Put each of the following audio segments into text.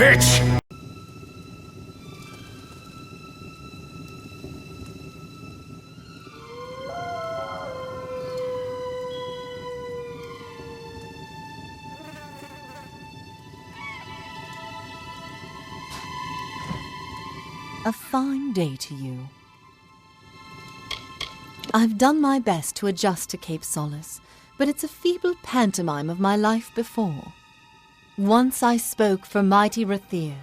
bitch! A fine day to you. I've done my best to adjust to Cape Solace, but it's a feeble pantomime of my life before. Once I spoke for mighty Rathir,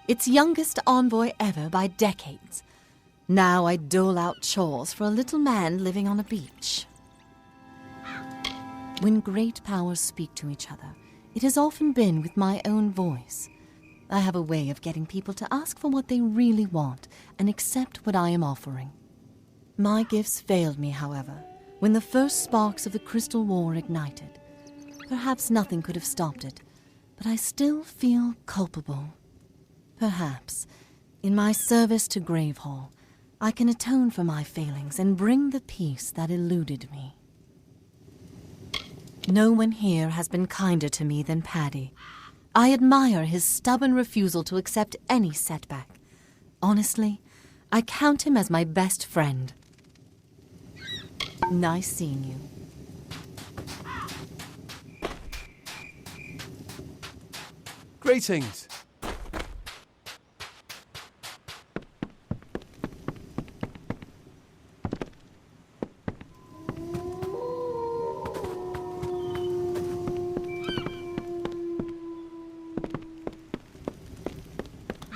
its youngest envoy ever by decades. Now I dole out chores for a little man living on a beach. When great powers speak to each other, it has often been with my own voice. I have a way of getting people to ask for what they really want and accept what I am offering. My gifts failed me, however, when the first sparks of the Crystal War ignited. Perhaps nothing could have stopped it, but I still feel culpable. Perhaps, in my service to Gravehal, I can atone for my failings and bring the peace that eluded me. No one here has been kinder to me than Paddy. I admire his stubborn refusal to accept any setback. Honestly, I count him as my best friend. Nice seeing you. Greetings.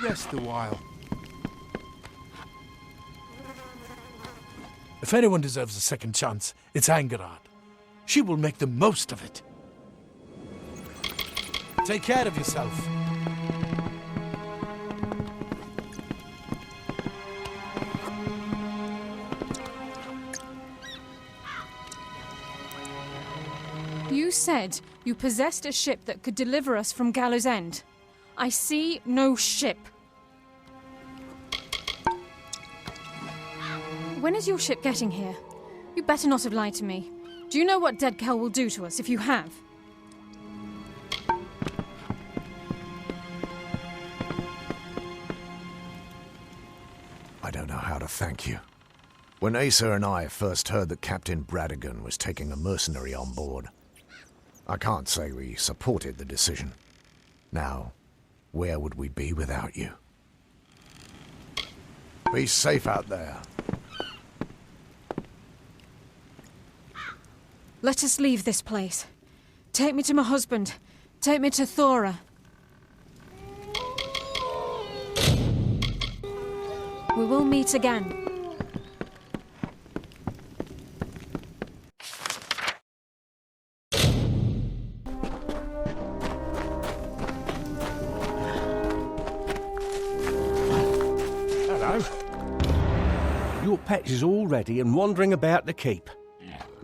Rest a while. If anyone deserves a second chance, it's Angarad. She will make the most of it. Take care of yourself. You said you possessed a ship that could deliver us from Gallows End. I see no ship. When is your ship getting here? You better not have lied to me. Do you know what Deadkel will do to us if you have? I don't know how to thank you. When Asa and I first heard that Captain Bradigan was taking a mercenary on board, I can't say we supported the decision. Now, where would we be without you? Be safe out there. Let us leave this place. Take me to my husband. Take me to Thora. We will meet again. Hello. Your pet is all ready and wandering about the keep.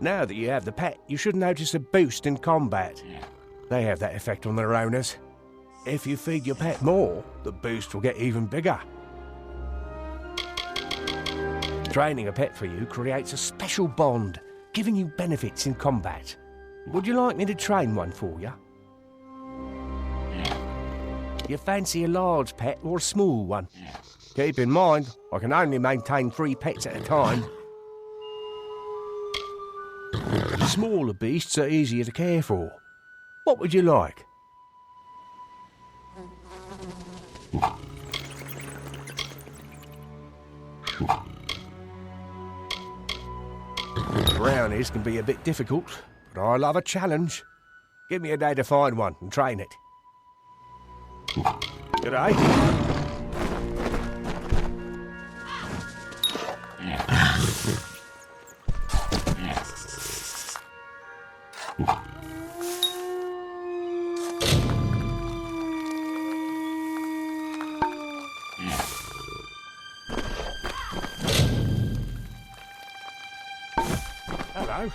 Now that you have the pet, you should notice a boost in combat. They have that effect on their owners. If you feed your pet more, the boost will get even bigger. Training a pet for you creates a special bond, giving you benefits in combat. Would you like me to train one for you? You fancy a large pet or a small one? Keep in mind, I can only maintain 3 pets at a time. Smaller beasts are easier to care for. What would you like? Brownies can be a bit difficult, but I love a challenge. Give me a day to find one and train it. G'day. Hello.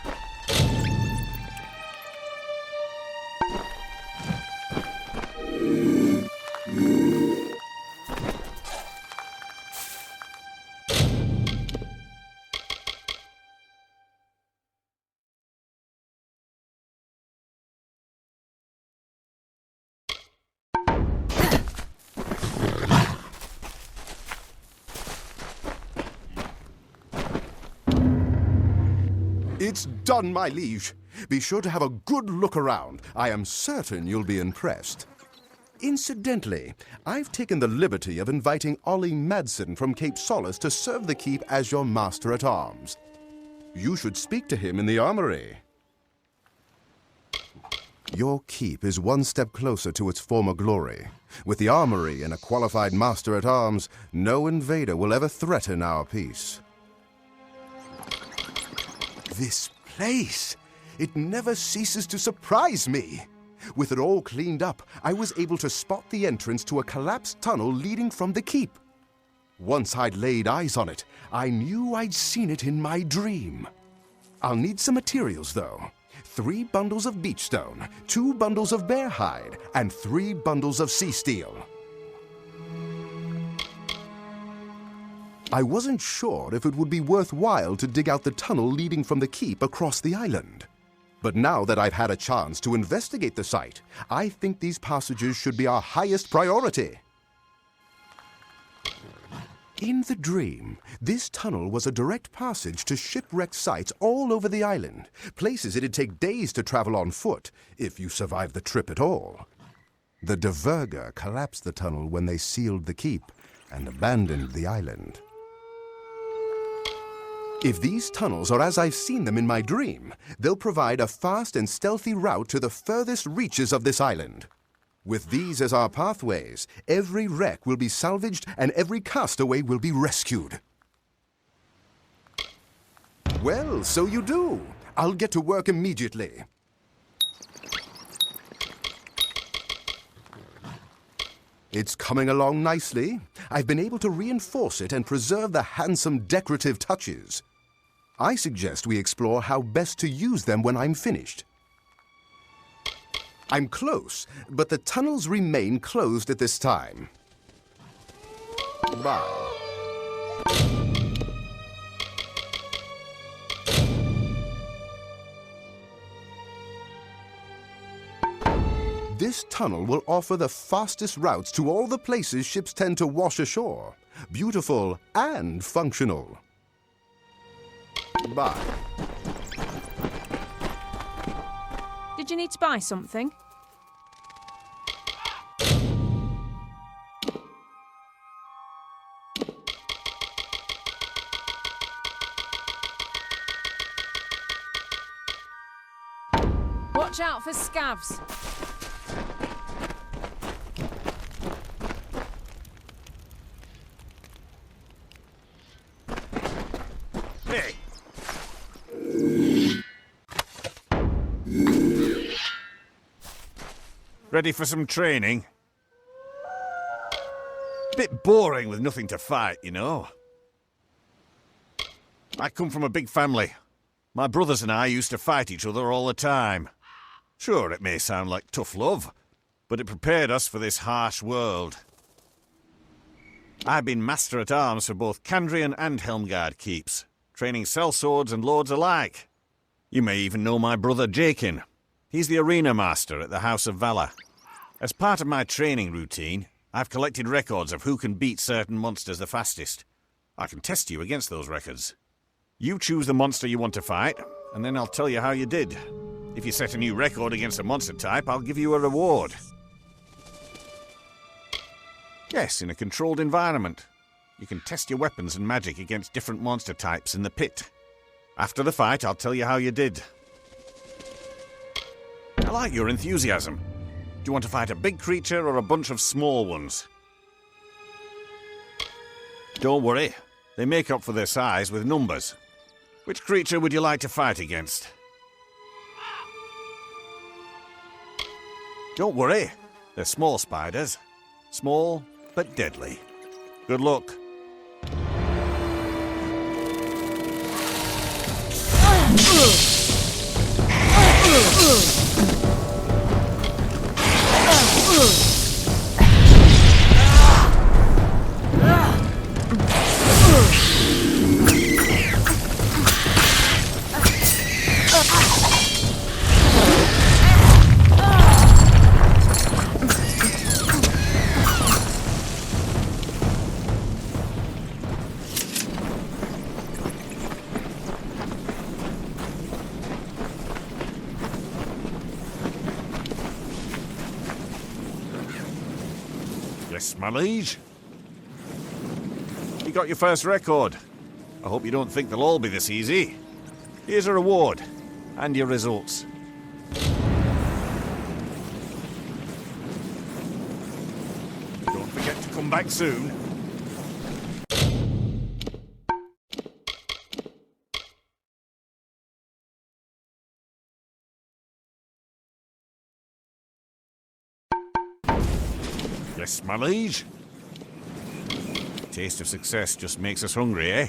It's done, my liege. Be sure to have a good look around. I am certain you'll be impressed. Incidentally, I've taken the liberty of inviting Ollie Madsen from Cape Solace to serve the keep as your master-at-arms. You should speak to him in the armory. Your keep is one step closer to its former glory. With the armory and a qualified master-at-arms, no invader will ever threaten our peace. This place! It never ceases to surprise me! With it all cleaned up, I was able to spot the entrance to a collapsed tunnel leading from the keep. Once I'd laid eyes on it, I knew I'd seen it in my dream. I'll need some materials, though. 3 bundles of beach stone, 2 bundles of bear hide, and 3 bundles of sea steel. I wasn't sure if it would be worthwhile to dig out the tunnel leading from the keep across the island. But now that I've had a chance to investigate the site, I think these passages should be our highest priority. In the dream, this tunnel was a direct passage to shipwrecked sites all over the island, places it'd take days to travel on foot, if you survived the trip at all. The Diverger collapsed the tunnel when they sealed the keep and abandoned the island. If these tunnels are as I've seen them in my dream, they'll provide a fast and stealthy route to the furthest reaches of this island. With these as our pathways, every wreck will be salvaged and every castaway will be rescued. Well, so you do. I'll get to work immediately. It's coming along nicely. I've been able to reinforce it and preserve the handsome decorative touches. I suggest we explore how best to use them when I'm finished. I'm close, but the tunnels remain closed at this time. Bye. This tunnel will offer the fastest routes to all the places ships tend to wash ashore. Beautiful and functional. Bye. Did you need to buy something? Watch out for scavs. Hey! Ready for some training? Bit boring with nothing to fight, you know. I come from a big family. My brothers and I used to fight each other all the time. Sure, it may sound like tough love, but it prepared us for this harsh world. I've been master-at-arms for both Candrian and Helmgard keeps, training sellswords and lords alike. You may even know my brother Jakin. He's the arena master at the House of Valor. As part of my training routine, I've collected records of who can beat certain monsters the fastest. I can test you against those records. You choose the monster you want to fight, and then I'll tell you how you did. If you set a new record against a monster type, I'll give you a reward. Yes, in a controlled environment. You can test your weapons and magic against different monster types in the pit. After the fight, I'll tell you how you did. I like your enthusiasm. Do you want to fight a big creature or a bunch of small ones? Don't worry. They make up for their size with numbers. Which creature would you like to fight against? Don't worry. They're small spiders. Small, but deadly. Good luck. Yes, my liege. You got your first record. I hope you don't think they'll all be this easy. Here's a reward, and your results. Don't forget to come back soon. Yes, my liege. Taste of success just makes us hungry, eh?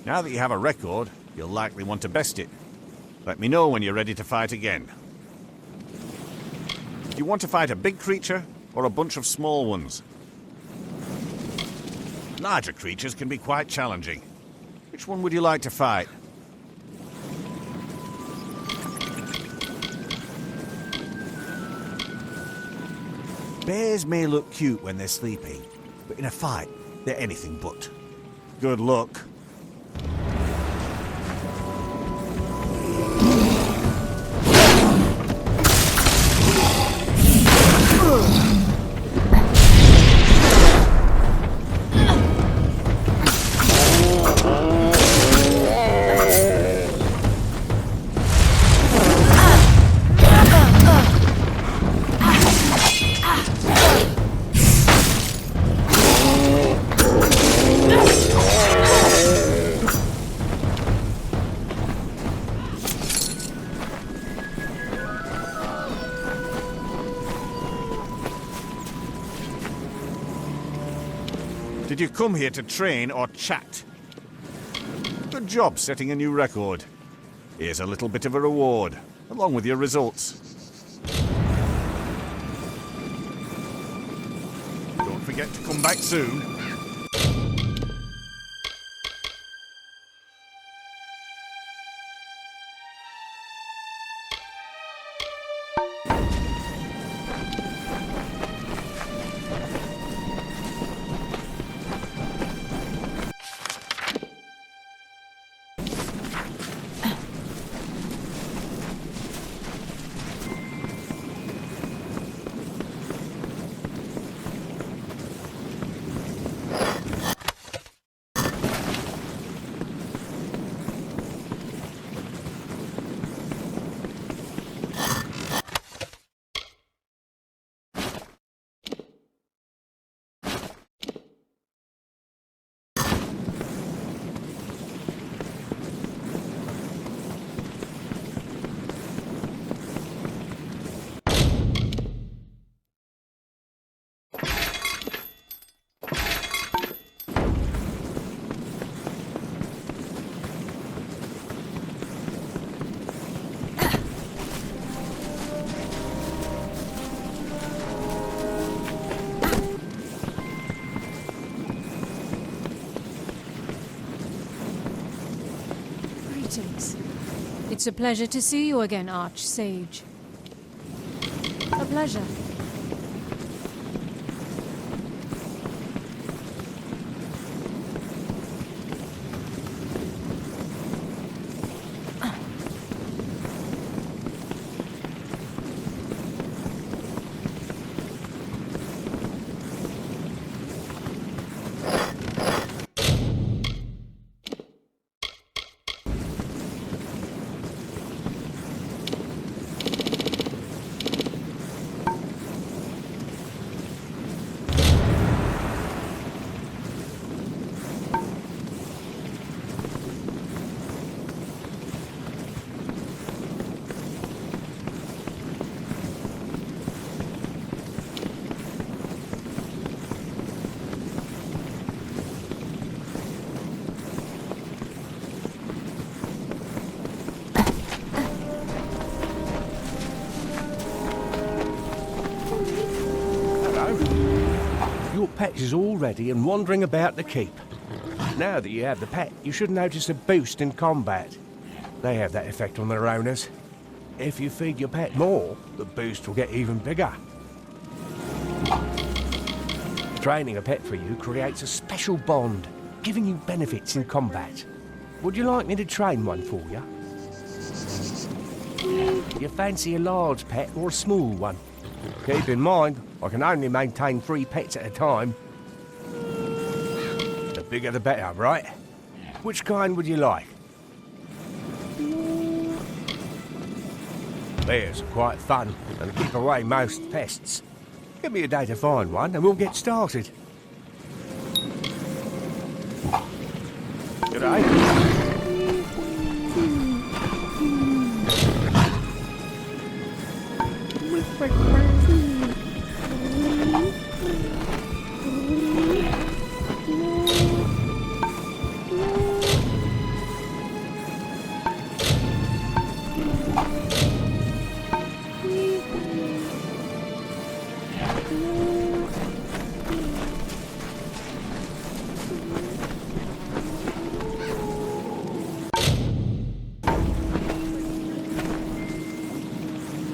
Now that you have a record, you'll likely want to best it. Let me know when you're ready to fight again. Do you want to fight a big creature or a bunch of small ones? Larger creatures can be quite challenging. Which one would you like to fight? Bears may look cute when they're sleeping, but in a fight, they're anything but. Good luck. Did you come here to train or chat? Good job setting a new record. Here's a little bit of a reward, along with your results. Don't forget to come back soon. It's a pleasure to see you again, Arch-Sage. A pleasure. Your pet is all ready and wandering about the keep. Now that you have the pet, you should notice a boost in combat. They have that effect on their owners. If you feed your pet more, the boost will get even bigger. Training a pet for you creates a special bond, giving you benefits in combat. Would you like me to train one for you? You fancy a large pet or a small one? Keep in mind, I can only maintain 3 pets at a time. The bigger the better, right? Which kind would you like? Bears are quite fun and keep away most pests. Give me a day to find one and we'll get started. G'day.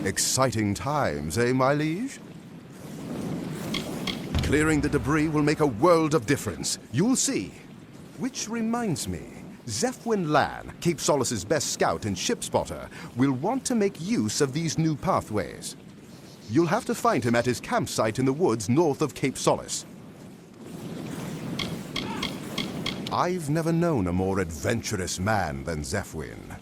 Exciting times, eh, my liege? Clearing the debris will make a world of difference. You'll see. Which reminds me, Zephwin Lan, Cape Solace's best scout and ship spotter, will want to make use of these new pathways. You'll have to find him at his campsite in the woods north of Cape Solace. I've never known a more adventurous man than Zephwin.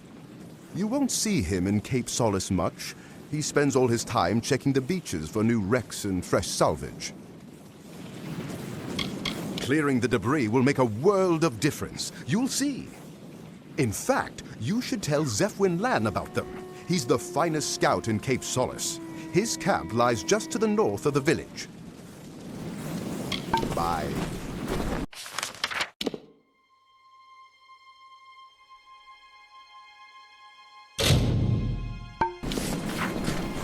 You won't see him in Cape Solace much. He spends all his time checking the beaches for new wrecks and fresh salvage. Clearing the debris will make a world of difference. You'll see. In fact, you should tell Zephwin Lan about them. He's the finest scout in Cape Solace. His camp lies just to the north of the village. Bye.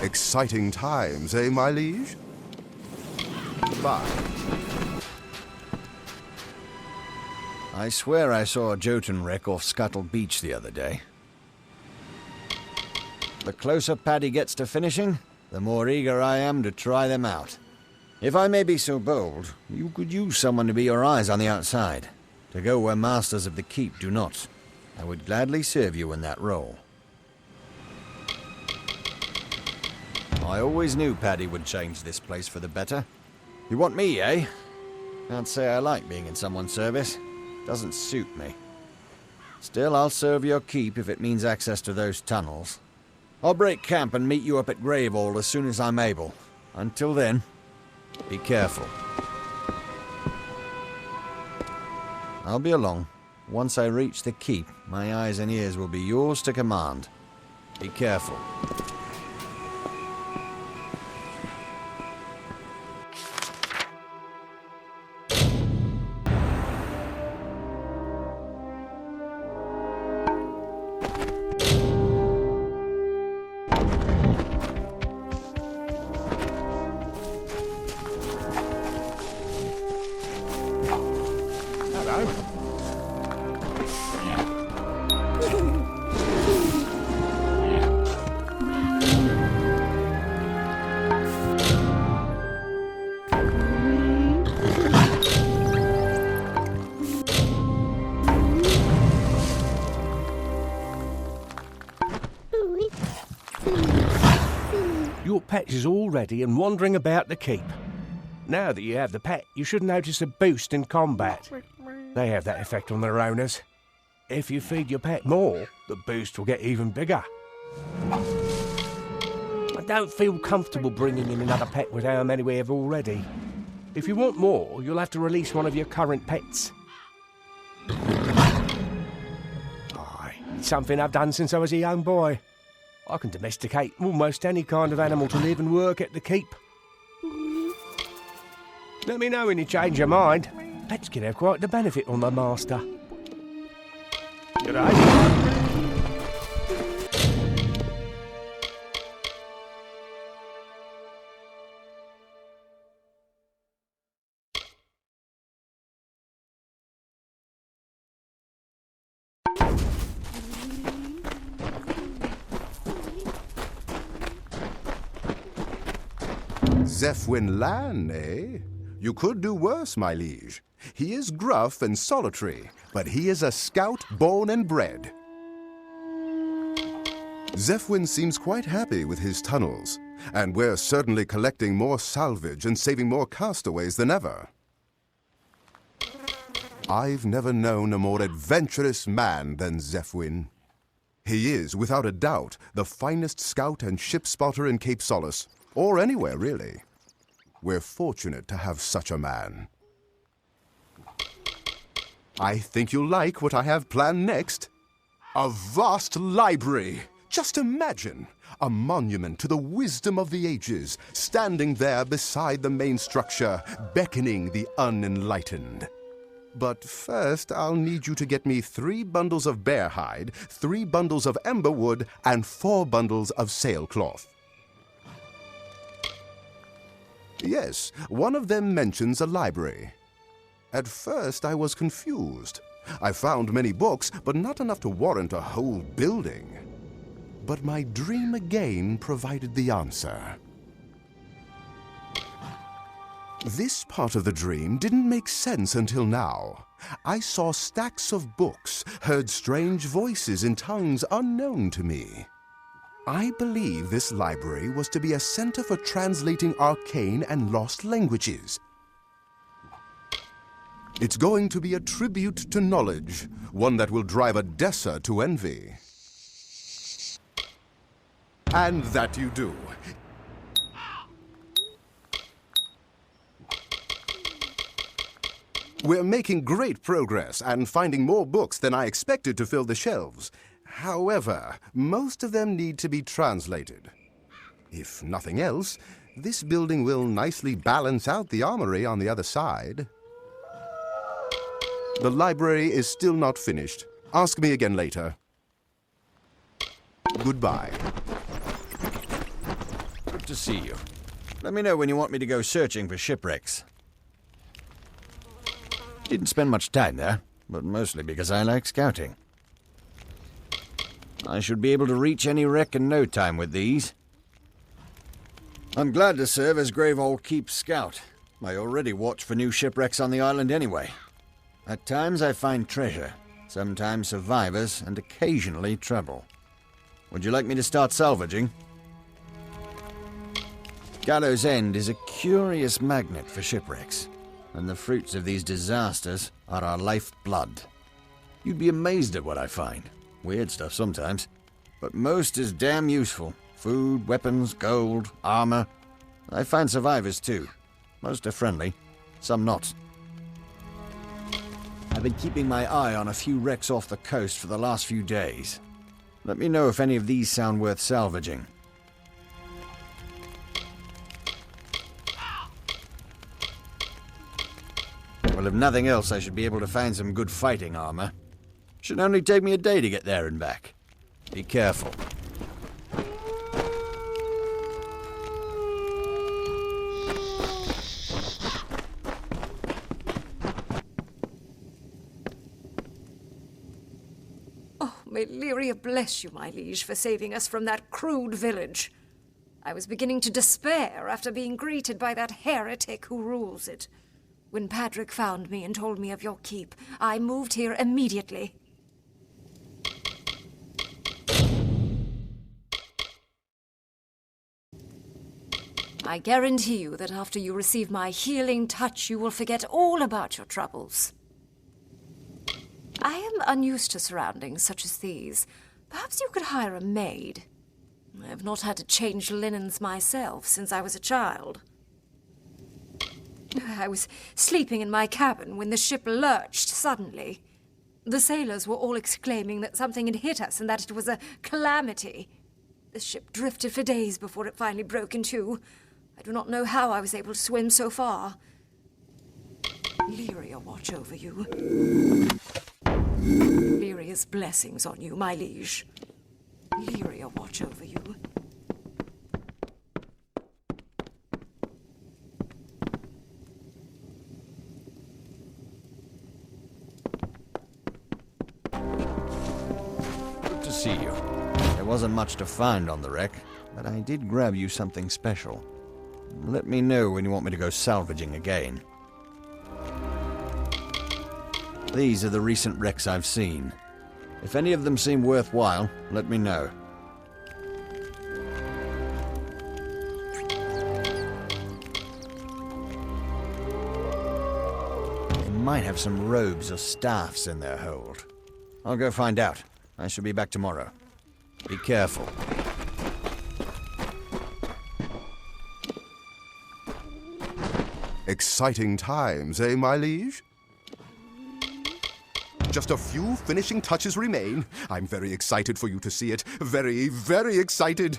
Exciting times, eh, my liege? Bye. I swear I saw a Jotun wreck off Scuttle Beach the other day. The closer Paddy gets to finishing, the more eager I am to try them out. If I may be so bold, you could use someone to be your eyes on the outside, to go where masters of the keep do not. I would gladly serve you in that role. I always knew Paddy would change this place for the better. You want me, eh? Can't say I like being in someone's service. Doesn't suit me. Still, I'll serve your keep if it means access to those tunnels. I'll break camp and meet you up at Gravehal as soon as I'm able. Until then, be careful. I'll be along. Once I reach the keep, my eyes and ears will be yours to command. Be careful. Your pet is all ready and wandering about the keep. Now that you have the pet, you should notice a boost in combat. They have that effect on their owners. If you feed your pet more, the boost will get even bigger. I don't feel comfortable bringing in another pet with how many we have already. If you want more, you'll have to release one of your current pets. Aye, it's something I've done since I was a young boy. I can domesticate almost any kind of animal to live and work at the keep. Let me know when you change your mind. Pets can have quite the benefit on the master. G'day. Zephwin Lan, eh? You could do worse, my liege. He is gruff and solitary, but he is a scout born and bred. Zephwin seems quite happy with his tunnels. And we're certainly collecting more salvage and saving more castaways than ever. I've never known a more adventurous man than Zephwin. He is, without a doubt, the finest scout and ship spotter in Cape Solace, or anywhere, really. We're fortunate to have such a man. I think you'll like what I have planned next. A vast library. Just imagine, a monument to the wisdom of the ages, standing there beside the main structure, beckoning the unenlightened. But first, I'll need you to get me 3 bundles of bear hide, 3 bundles of ember wood, and 4 bundles of sailcloth. Yes, one of them mentions a library. At first, I was confused. I found many books, but not enough to warrant a whole building. But my dream again provided the answer. This part of the dream didn't make sense until now. I saw stacks of books, heard strange voices in tongues unknown to me. I believe this library was to be a center for translating arcane and lost languages. It's going to be a tribute to knowledge, one that will drive a Dessa to envy. And that you do. We're making great progress and finding more books than I expected to fill the shelves. However, most of them need to be translated. If nothing else, this building will nicely balance out the armory on the other side. The library is still not finished. Ask me again later. Goodbye. Good to see you. Let me know when you want me to go searching for shipwrecks. Didn't spend much time there, but mostly because I like scouting. I should be able to reach any wreck in no time with these. I'm glad to serve as Gravehal Keep's scout. I already watch for new shipwrecks on the island anyway. At times I find treasure, sometimes survivors, and occasionally trouble. Would you like me to start salvaging? Gallows End is a curious magnet for shipwrecks, and the fruits of these disasters are our lifeblood. You'd be amazed at what I find. Weird stuff sometimes, but most is damn useful. Food, weapons, gold, armor. I find survivors too. Most are friendly, some not. I've been keeping my eye on a few wrecks off the coast for the last few days. Let me know if any of these sound worth salvaging. Well, if nothing else, I should be able to find some good fighting armor. Should only take me a day to get there and back. Be careful. Oh, may Lyria bless you, my liege, for saving us from that crude village. I was beginning to despair after being greeted by that heretic who rules it. When Patrick found me and told me of your keep, I moved here immediately. I guarantee you that after you receive my healing touch, you will forget all about your troubles. I am unused to surroundings such as these. Perhaps you could hire a maid. I have not had to change linens myself since I was a child. I was sleeping in my cabin when the ship lurched suddenly. The sailors were all exclaiming that something had hit us and that it was a calamity. The ship drifted for days before it finally broke in two. I do not know how I was able to swim so far. Lyria watch over you. Lyria's blessings on you, my liege. Lyria watch over you. Good to see you. There wasn't much to find on the wreck, but I did grab you something special. Let me know when you want me to go salvaging again. These are the recent wrecks I've seen. If any of them seem worthwhile, let me know. might have some robes or staffs in their hold. I'll go find out. I shall be back tomorrow. Be careful. Exciting times, eh, my liege? Just a few finishing touches remain. I'm very excited for you to see it. Very, very excited.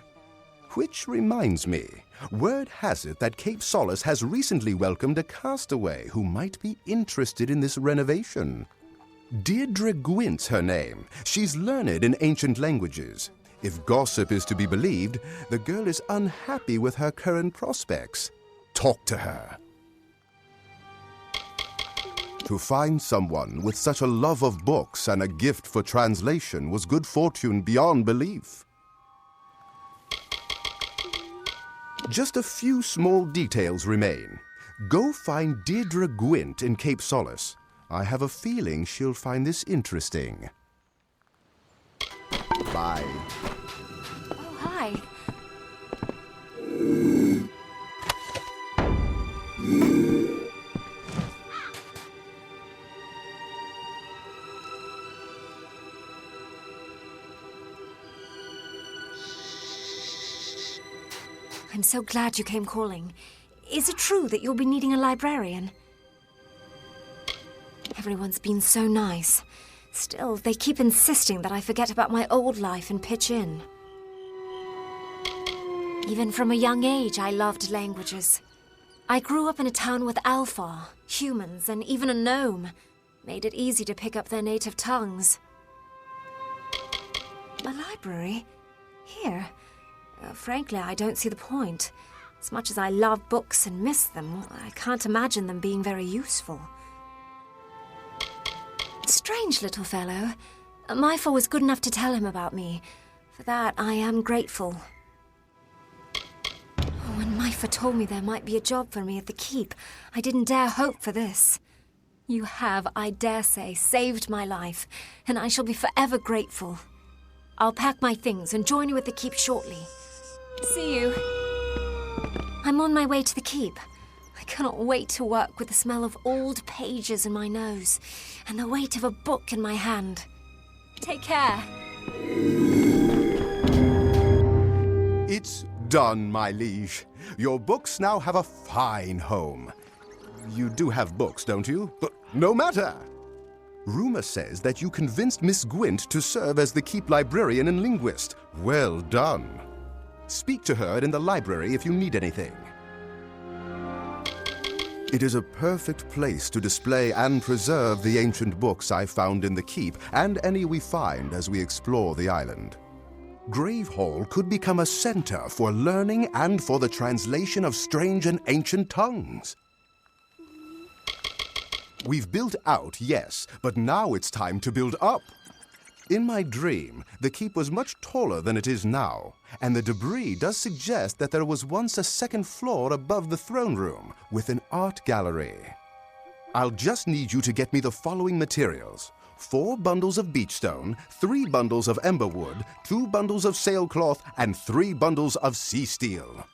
Which reminds me, word has it that Cape Solace has recently welcomed a castaway who might be interested in this renovation. Deirdre Gwyn's her name. She's learned in ancient languages. If gossip is to be believed, the girl is unhappy with her current prospects. Talk to her. To find someone with such a love of books and a gift for translation was good fortune beyond belief. Just a few small details remain. Go find Deirdre Gwent in Cape Solace. I have a feeling she'll find this interesting. Bye. Oh, hi. I'm so glad you came calling. Is it true that you'll be needing a librarian? Everyone's been so nice. Still, they keep insisting that I forget about my old life and pitch in. Even from a young age, I loved languages. I grew up in a town with Alfar, humans, and even a gnome. Made it easy to pick up their native tongues. A library? Here? Frankly, I don't see the point. As much as I love books and miss them, I can't imagine them being very useful. Strange little fellow. Myfa was good enough to tell him about me. For that, I am grateful. When Myfa told me there might be a job for me at the keep, I didn't dare hope for this. You have, I dare say, saved my life, and I shall be forever grateful. I'll pack my things and join you at the keep shortly. See you. I'm on my way to the keep. I cannot wait to work with the smell of old pages in my nose and the weight of a book in my hand. Take care. It's done, my liege. Your books now have a fine home. You do have books, don't you? But no matter. Rumor says that you convinced Miss Gwent to serve as the keep librarian and linguist. Well done. Speak to her in the library if you need anything. It is a perfect place to display and preserve the ancient books I found in the keep and any we find as we explore the island. Gravehal could become a center for learning and for the translation of strange and ancient tongues. We've built out, yes, but now it's time to build up. In my dream, the keep was much taller than it is now, and the debris does suggest that there was once a second floor above the throne room with an art gallery. I'll just need you to get me the following materials: 4 bundles of beachstone, 3 bundles of emberwood, 2 bundles of sailcloth, and 3 bundles of sea steel.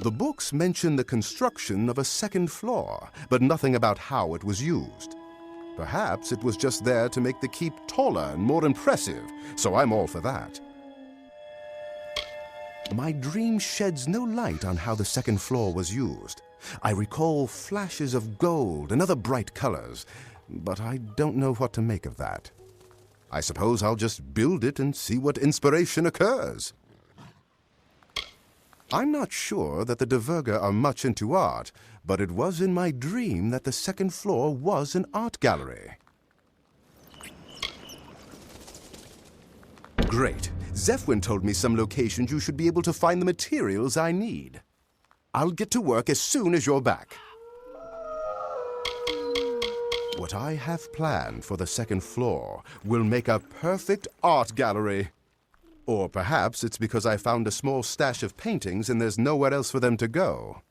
The books mention the construction of a second floor, but nothing about how it was used. Perhaps it was just there to make the keep taller and more impressive, so I'm all for that. My dream sheds no light on how the second floor was used. I recall flashes of gold and other bright colors, but I don't know what to make of that. I suppose I'll just build it and see what inspiration occurs. I'm not sure that the De Verga are much into art, but it was in my dream that the second floor was an art gallery. Great. Zephwin told me some locations you should be able to find the materials I need. I'll get to work as soon as you're back. What I have planned for the second floor will make a perfect art gallery. Or perhaps it's because I found a small stash of paintings and there's nowhere else for them to go.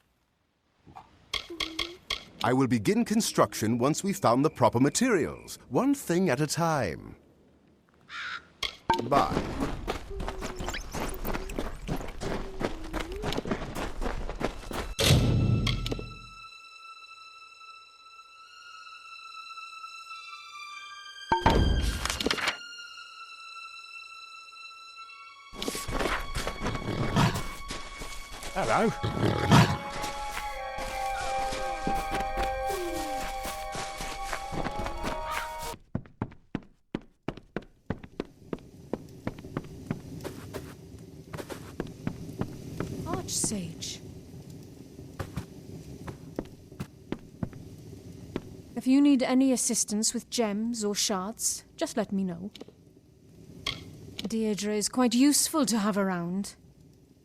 I will begin construction once we've found the proper materials, one thing at a time. Bye. Hello. Archsage. If you need any assistance with gems or shards, just let me know. Deirdre is quite useful to have around.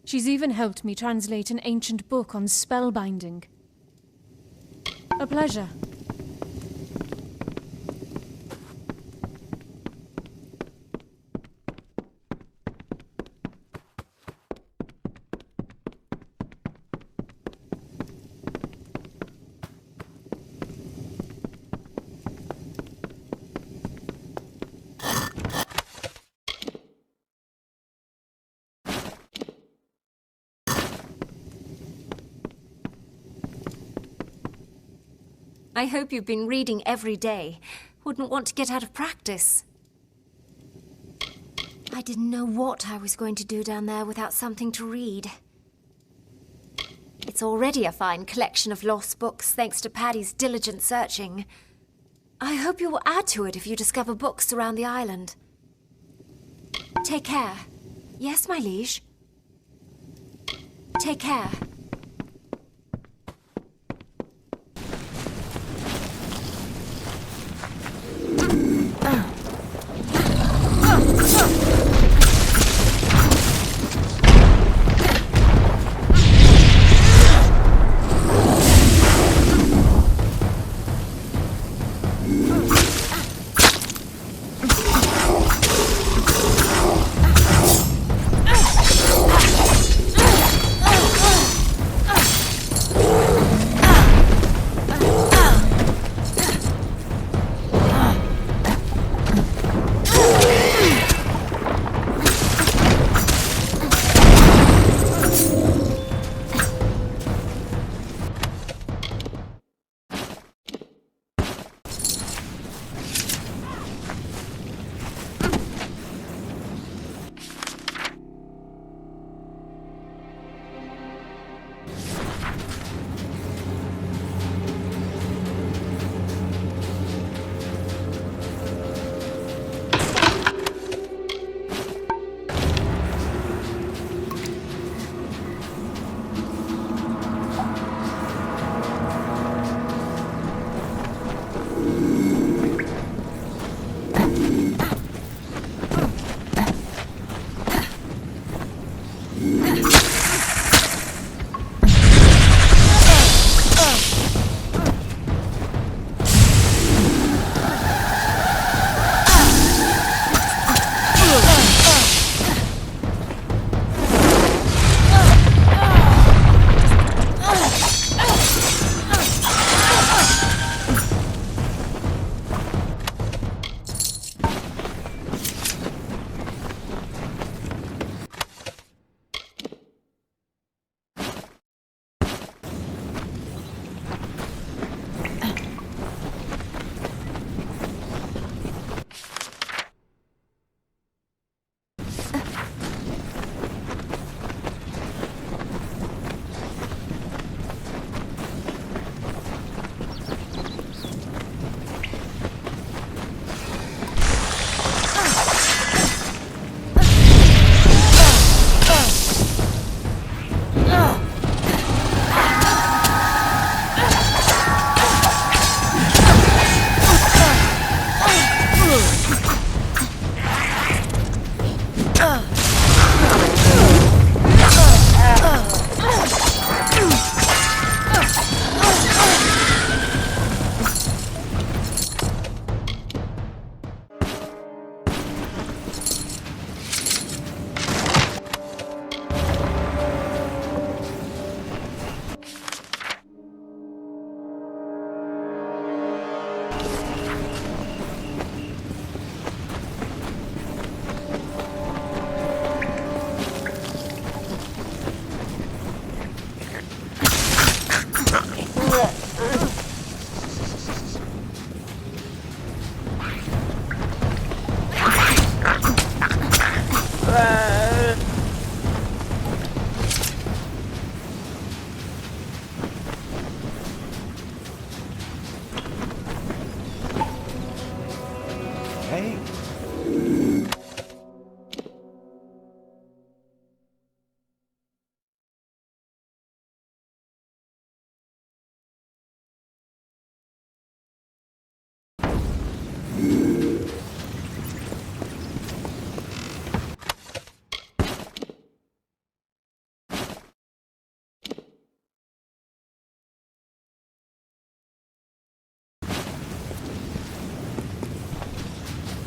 She's even helped me translate an ancient book on spellbinding. A pleasure. I hope you've been reading every day. Wouldn't want to get out of practice. I didn't know what I was going to do down there without something to read. It's already a fine collection of lost books, thanks to Paddy's diligent searching. I hope you will add to it if you discover books around the island. Take care. Yes, my liege? Take care.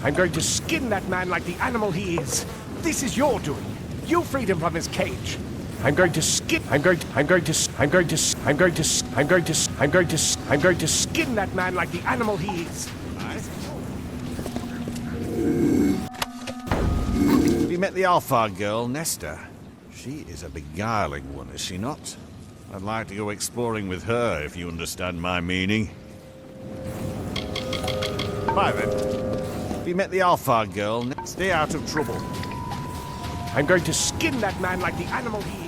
I'm going to skin that man like the animal he is. This is your doing. You freed him from his cage. I'm going to skin that man like the animal he is. Have you met the Alpha girl, Nesta? She is a beguiling one, is she not? I'd like to go exploring with her, if you understand my meaning. Bye then. Have you met the Alpha girl? Stay out of trouble. I'm going to skin that man like the animal he is.